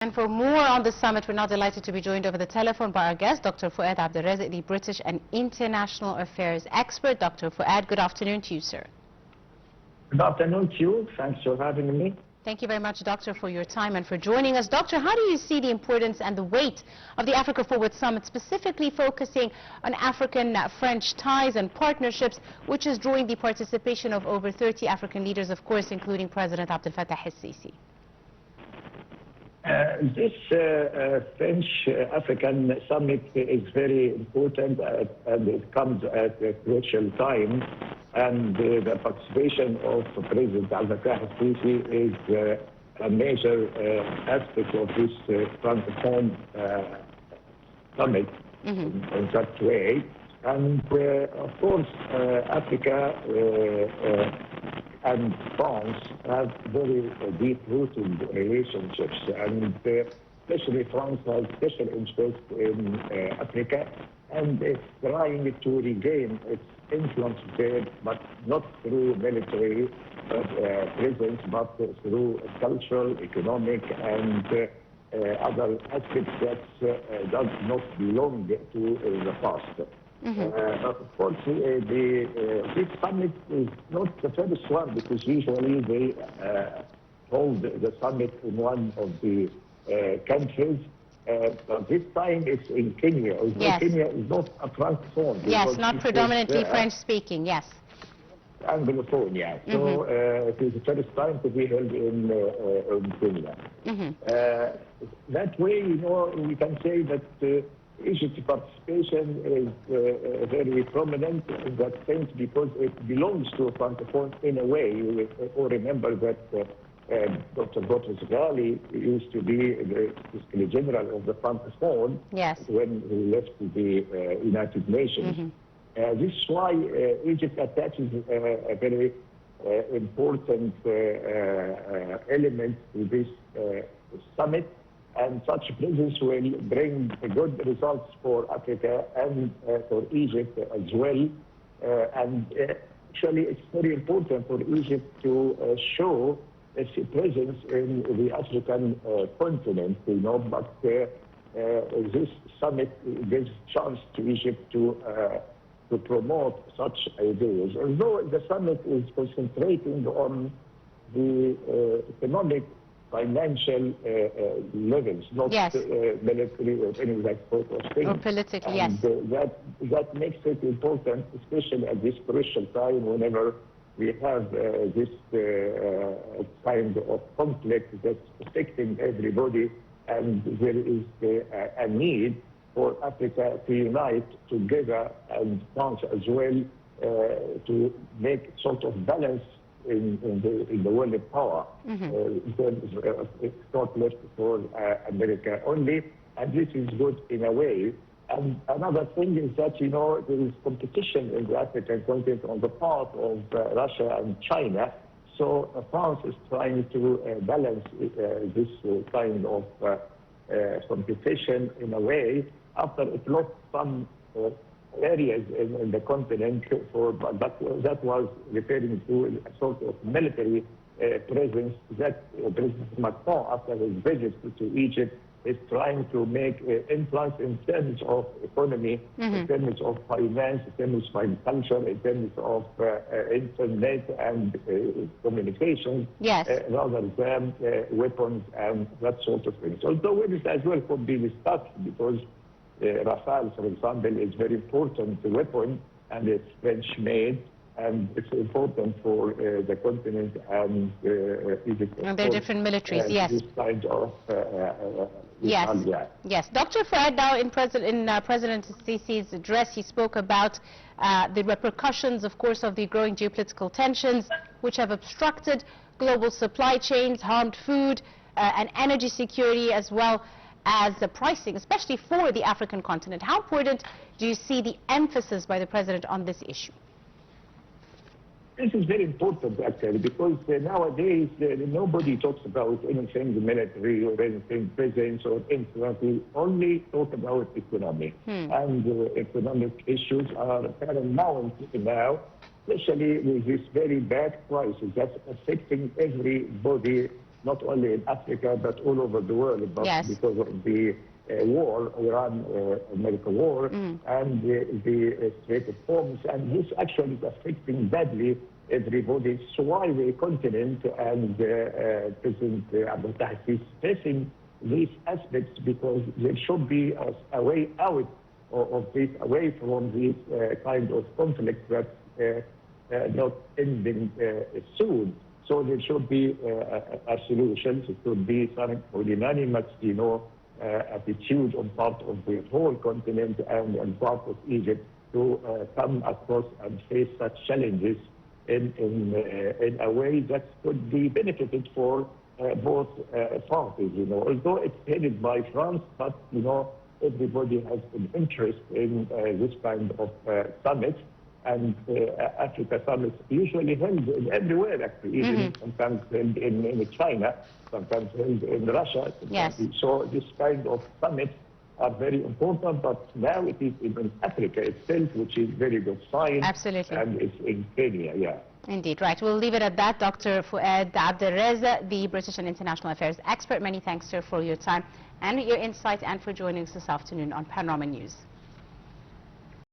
And for more on the summit, we're now delighted to be joined over the telephone by our guest, Dr. Fouad Razek, the British and International Affairs expert. Dr. Fouad, good afternoon to you, sir. Good afternoon to you. Thanks for having me. Thank you very much, Doctor, for your time and for joining us. Doctor, how do you see the importance and the weight of the Africa Forward Summit, specifically focusing on African-French ties and partnerships, which is drawing the participation of over 30 African leaders, of course, including President Abdel Fattah el-Sisi? This French-African summit is very important and it comes at a crucial time. And the participation of President Abdel Fattah el-Sisi is a major aspect of this Francophone summit in that way. And of course, Africa and France have very deep-rooted relationships, and especially France has special interest in Africa, and it's trying to regain its influence there, but not through military presence, but through cultural, economic, and other aspects that does not belong to the past. Of course, this summit is not the first one, because usually they hold the summit in one of the countries. But this time it's in Kenya. Yes. Kenya is not a Francophone. Yes, not predominantly French-speaking, yes. Anglophone, yeah. So it is the first time to be held in Kenya. That way, you know, we can say that Egypt's participation is very prominent in that sense, because it belongs to a Francophone in a way. You all remember that Dr. Boutros Ghali used to be the Secretary General of the Francophone when he left the United Nations. This is why Egypt attaches a very important element to this summit. And such presence will bring good results for Africa and for Egypt as well. And actually, it's very important for Egypt to show its presence in the African continent, you know. But this summit gives chance to Egypt to promote such ideas. Although the summit is concentrating on the economic, financial levels, not military or any that sort of thing. Or politically, and, yes. That makes it important, especially at this crucial time, whenever we have this kind of conflict that's affecting everybody, and there is a need for Africa to unite together, and France as well, to make sort of balance in the world of power. It's not left for America only, and this is good in a way. And another thing is that, you know, there is competition in the African continent on the part of Russia and China. So France is trying to balance this kind of competition in a way, after it lost some areas in the continent, that was referring to a sort of military presence that President Macron, after his visit to Egypt, is trying to make influence in terms of economy, in terms of finance, in terms of agriculture, in terms of internet and communications, rather than weapons and that sort of thing. Although it as well could be discussed, because Rafale, for example, is very important weapon, and it's French-made, and it's important for the continent and Egypt. And they're different militaries, yes. This kind of yes. Dr. Fouad, now in President Sisi's address, he spoke about the repercussions, of course, of the growing geopolitical tensions, which have obstructed global supply chains, harmed food and energy security, as well as the pricing, especially for the African continent. How important do you see the emphasis by the President on this issue? This is very important, actually, because nowadays nobody talks about anything military or anything presence or influence. We only talk about economy. And economic issues are paramount now, especially with this very bad crisis that's affecting everybody not only in Africa, but all over the world, but yes. because of the war, Iran-America war, and the Strait of Hormuz, and this actually is affecting badly everybody. So why the continent and President Abdel Fattah is facing these aspects, because there should be a way out of this, away from this kind of conflict that not ending soon. So there should be a solution. It should be some unanimous, attitude on part of the whole continent and on part of Egypt to come across and face such challenges in a way that could be benefited for both parties. Although it's headed by France, but everybody has an interest in this kind of summit. And Africa summits usually held everywhere, actually, even sometimes held in China, sometimes held in Russia. Yes. So this kind of summits are very important, but now it is in Africa itself, which is very good sign. Absolutely. And it's in Kenya, yeah. Indeed, right. We'll leave it at that. Dr. Fouad Abdelrazek, the British and International Affairs expert. Many thanks, sir, for your time and your insight and for joining us this afternoon on Panorama News.